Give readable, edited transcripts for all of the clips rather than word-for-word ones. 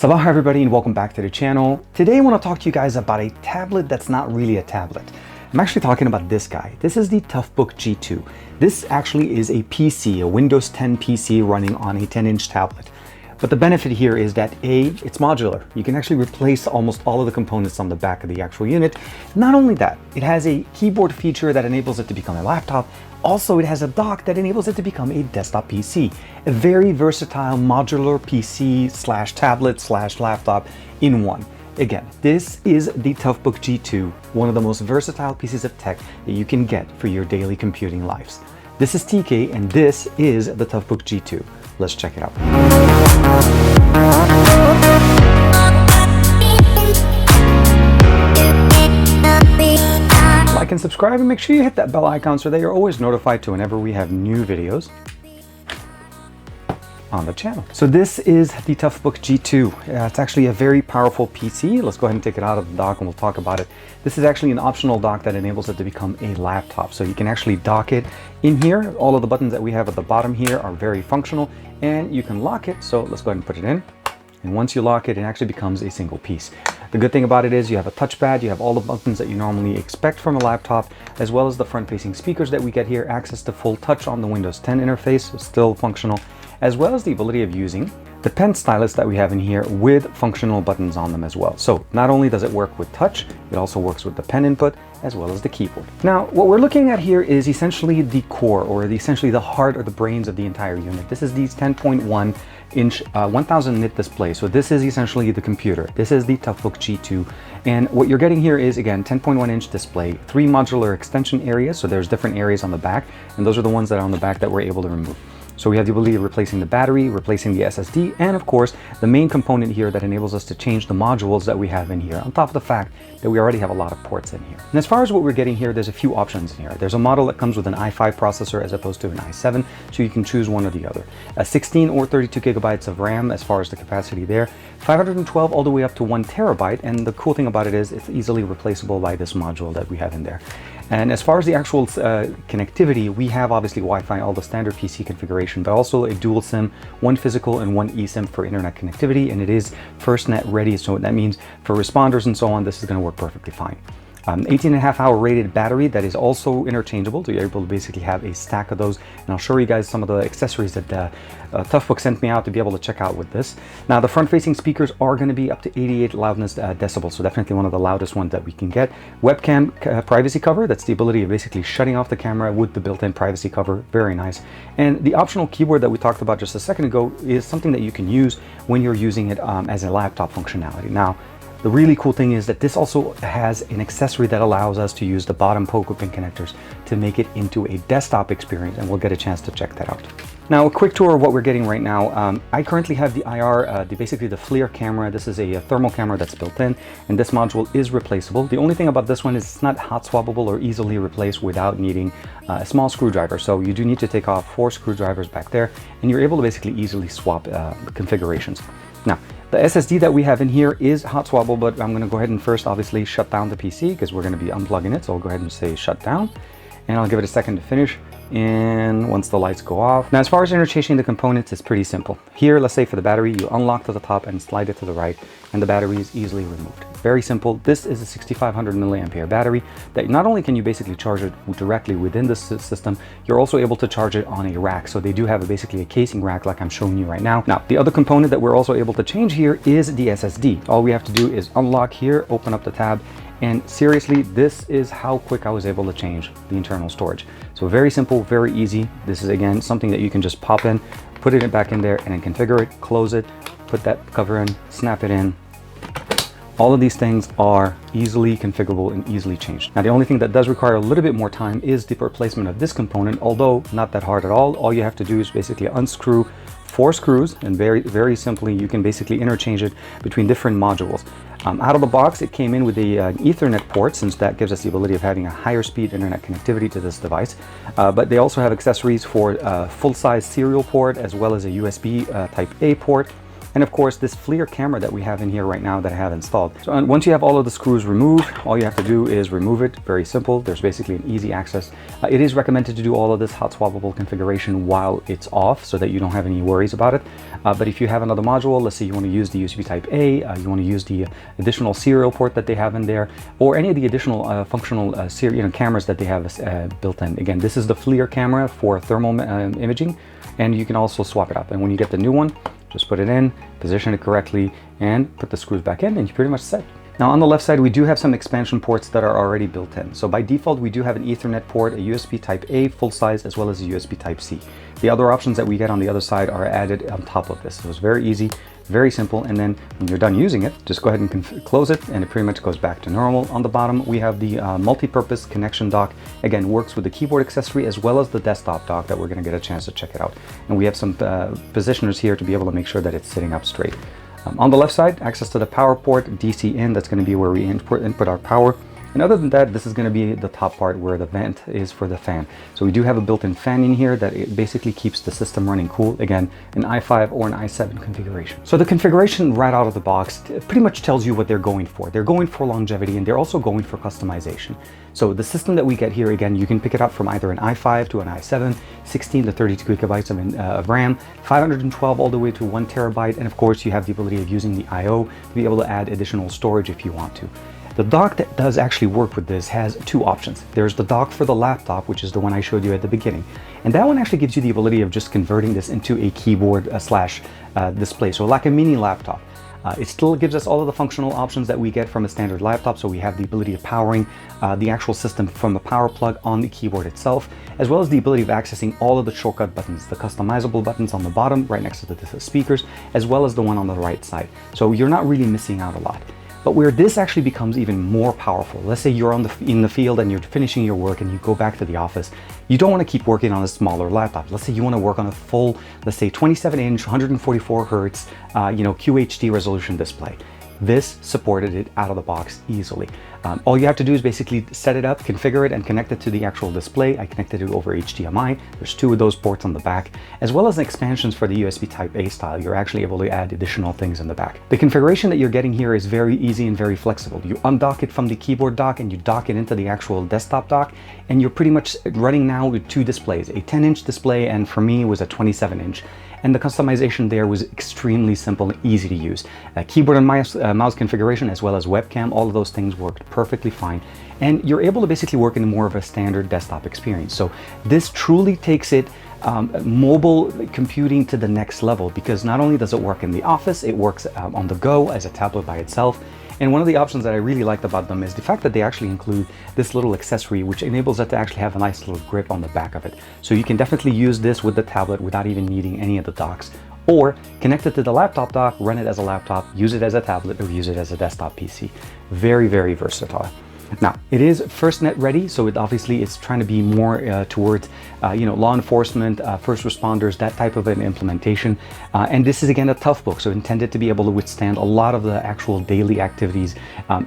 Sabah everybody and welcome back to the channel. Today I want to talk to you guys about a tablet that's not really a tablet. I'm actually talking about this guy. This is the Toughbook G2. This actually is a PC, a Windows 10 PC running on a 10-inch tablet. But the benefit here is that it's modular. You can actually replace almost all of the components on the back of the actual unit. Not only that, it has a keyboard feature that enables it to become a laptop. Also, it has a dock that enables it to become a desktop PC. A very versatile modular PC slash tablet slash laptop in one. Again, this is the Toughbook G2, one of the most versatile pieces of tech that you can get for your daily computing lives. This is TK and this is the Toughbook G2. Let's check it out. Like and subscribe and make sure you hit that bell icon so that you're always notified to whenever we have new videos on the channel. So this is the Toughbook G2. It's actually a very powerful PC. Let's go ahead and take it out of the dock and we'll talk about it. This is actually an optional dock that enables it to become a laptop. So you can actually dock it in here. All of the buttons that we have at the bottom here are very functional and you can lock it. So let's go ahead and put it in. And once you lock it, it actually becomes a single piece. The good thing about it is you have a touchpad, you have all the buttons that you normally expect from a laptop, as well as the front-facing speakers that we get here, access to full touch on the Windows 10 interface, still functional, as well as the ability of using the pen stylus that we have in here with functional buttons on them as well. So not only does it work with touch, it also works with the pen input as well as the keyboard. Now, what we're looking at here is essentially the core, or essentially the heart or the brains of the entire unit. This is the 10.1 inch 1000 nit display. So this is essentially the computer. This is the Toughbook G2. And what you're getting here is, again, 10.1 inch display, 3 modular extension areas. So there's different areas on the back, and those are the ones that are on the back that we're able to remove. So we have the ability of replacing the battery, replacing the SSD, and of course, the main component here that enables us to change the modules that we have in here, on top of the fact that we already have a lot of ports in here. And as far as what we're getting here, there's a few options in here. There's a model that comes with an i5 processor as opposed to an i7, so you can choose one or the other. 16 or 32 gigabytes of RAM as far as the capacity there, 512 all the way up to 1 terabyte, and the cool thing about it is it's easily replaceable by this module that we have in there. And as far as the actual connectivity, we have obviously Wi-Fi, all the standard PC configuration, but also a dual SIM, one physical and one eSIM for internet connectivity, and it is FirstNet ready, so that means for responders and so on, this is going to work perfectly fine. 18.5 hour rated battery that is also interchangeable, so you're able to basically have a stack of those, and I'll show you guys some of the accessories that Toughbook sent me out to be able to check out with this. Now the front facing speakers are going to be up to 88 loudness decibels, so definitely one of the loudest ones that we can get. Webcam privacy cover, that's the ability of basically shutting off the camera with the built-in privacy cover, very nice. And the optional keyboard that we talked about just a second ago is something that you can use when you're using it as a laptop functionality. Now, the really cool thing is that this also has an accessory that allows us to use the bottom pogo pin connectors to make it into a desktop experience, and we'll get a chance to check that out. Now, a quick tour of what we're getting right now. I currently have the IR, basically the FLIR camera. This is a thermal camera that's built in, and this module is replaceable. The only thing about this one is it's not hot swappable or easily replaced without needing a small screwdriver. So you do need to take off 4 screwdrivers back there, and you're able to basically easily swap configurations. Now, the SSD that we have in here is hot swappable, but I'm going to go ahead and first obviously shut down the PC because we're going to be unplugging it. So I'll go ahead and say shut down, and I'll give it a second to finish. And once the lights go off. Now, as far as interchanging the components, it's pretty simple. Here, let's say for the battery, you unlock to the top and slide it to the right, and the battery is easily removed. Very simple. This is a 6500 milliampere battery that not only can you basically charge it directly within the system, you're also able to charge it on a rack. So they do have basically a casing rack like I'm showing you right now. Now, the other component that we're also able to change here is the SSD. All we have to do is unlock here, open up the tab, and seriously, this is how quick I was able to change the internal storage. So very simple, very easy. This is, again, something that you can just pop in, put it back in there, and then configure it, close it, put that cover in, snap it in. All of these things are easily configurable and easily changed. Now, the only thing that does require a little bit more time is the replacement of this component, although not that hard at all. All you have to do is basically unscrew 4 screws, and very simply you can basically interchange it between different modules. Out of the box, it came in with the Ethernet port, since that gives us the ability of having a higher speed internet connectivity to this device. But they also have accessories for full-size serial port, as well as a USB Type A port. and of course this FLIR camera that we have in here right now that I have installed. So once you have all of the screws removed, all you have to do is remove it. Very simple. There's basically an easy access. It is recommended to do all of this hot swappable configuration while it's off so that you don't have any worries about it. But if you have another module, let's say you want to use the USB type A, you want to use the additional serial port that they have in there, or any of the additional functional cameras that they have built in. Again, this is the FLIR camera for thermal imaging, and you can also swap it up. And when you get the new one, just put it in, position it correctly, and put the screws back in, and you're pretty much set. Now on the left side, we do have some expansion ports that are already built in. So by default, we do have an Ethernet port, a USB type A full size, as well as a USB type C. The other options that we get on the other side are added on top of this. So it's very easy, very simple. And then when you're done using it, just go ahead and close it, and it pretty much goes back to normal. On the bottom, we have the multi-purpose connection dock. Again, works with the keyboard accessory as well as the desktop dock that we're going to get a chance to check it out. And we have some positioners here to be able to make sure that it's sitting up straight. On the left side, access to the power port, DC in, that's going to be where we input our power. And other than that, this is going to be the top part where the vent is for the fan. So we do have a built-in fan in here that it basically keeps the system running cool. Again, an i5 or an i7 configuration. So the configuration right out of the box pretty much tells you what they're going for. They're going for longevity, and they're also going for customization. So the system that we get here, again, you can pick it up from either an i5 to an i7, 16 to 32 gigabytes of RAM, 512 all the way to 1 terabyte. And of course, you have the ability of using the I/O to be able to add additional storage if you want to. The dock that does actually work with this has two options. There's the dock for the laptop, which is the one I showed you at the beginning. And that one actually gives you the ability of just converting this into a keyboard slash display. So like a mini laptop. It still gives us all of the functional options that we get from a standard laptop. So we have the ability of powering the actual system from a power plug on the keyboard itself, as well as the ability of accessing all of the shortcut buttons, the customizable buttons on the bottom right next to the speakers, as well as the one on the right side. So you're not really missing out a lot. But where this actually becomes even more powerful, let's say you're in the field and you're finishing your work and you go back to the office, you don't want to keep working on a smaller laptop. Let's say you want to work on a full, let's say 27-inch, 144 hertz, QHD resolution display. This supported it out of the box easily. All you have to do is basically set it up, configure it, and connect it to the actual display. I connected it over HDMI. There's 2 of those ports on the back, as well as expansions for the USB type A style. You're actually able to add additional things in the back. The configuration that you're getting here is very easy and very flexible. You undock it from the keyboard dock and you dock it into the actual desktop dock, and you're pretty much running now with 2 displays, a 10-inch display, and for me it was a 27-inch. And the customization there was extremely simple and easy to use. Keyboard and mouse configuration, as well as webcam, all of those things worked perfectly fine. And you're able to basically work in more of a standard desktop experience. So this truly takes it mobile computing to the next level, because not only does it work in the office, it works on the go as a tablet by itself. And one of the options that I really liked about them is the fact that they actually include this little accessory, which enables it to actually have a nice little grip on the back of it. So you can definitely use this with the tablet without even needing any of the docks, or connect it to the laptop dock, run it as a laptop, use it as a tablet, or use it as a desktop PC. Very, very versatile. Now, it is FirstNet ready, so it obviously is trying to be more towards law enforcement, first responders, that type of an implementation. And this is again a Toughbook, so intended to be able to withstand a lot of the actual daily activities,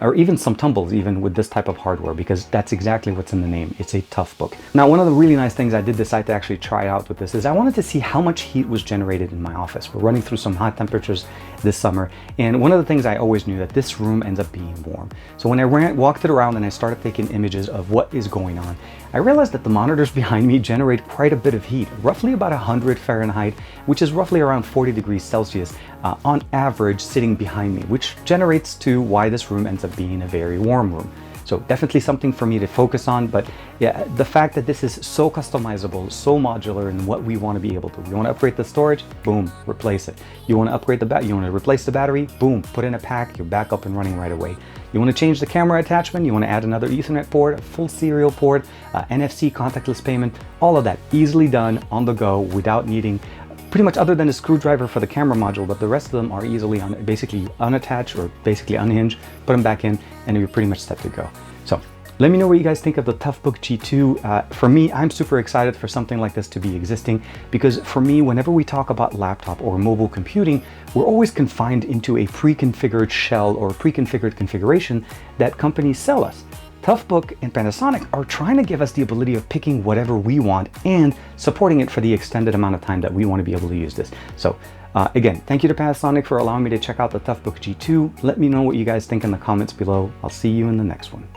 or even some tumbles even with this type of hardware, because that's exactly what's in the name. It's a Toughbook. Now, one of the really nice things I did decide to actually try out with this is I wanted to see how much heat was generated in my office. We're running through some hot temperatures this summer, and one of the things I always knew that this room ends up being warm. So when I walked it around and I started taking images of what is going on, I realized that the monitors behind me generate quite a bit of heat, roughly about 100 Fahrenheit, which is roughly around 40 degrees Celsius on average sitting behind me, which generates to why this room ends up being a very warm room. So definitely something for me to focus on, but yeah, the fact that this is so customizable, so modular in what we want to be able to. You want to upgrade the storage? Boom, replace it. You want to upgrade you want to replace the battery? Boom, put in a pack, you're back up and running right away. You want to change the camera attachment? You want to add another Ethernet port, a full serial port, NFC contactless payment, all of that easily done on the go without needing pretty much, other than a screwdriver for the camera module, but the rest of them are easily basically unattached or basically unhinged, put them back in, and you're pretty much set to go. So let me know what you guys think of the Toughbook G2. For me, I'm super excited for something like this to be existing, because for me, whenever we talk about laptop or mobile computing, we're always confined into a pre-configured shell or pre-configured configuration that companies sell us. Toughbook and Panasonic are trying to give us the ability of picking whatever we want and supporting it for the extended amount of time that we want to be able to use this. So Again, thank you to Panasonic for allowing me to check out the Toughbook G2. Let me know what you guys think in the comments below. I'll see you in the next one.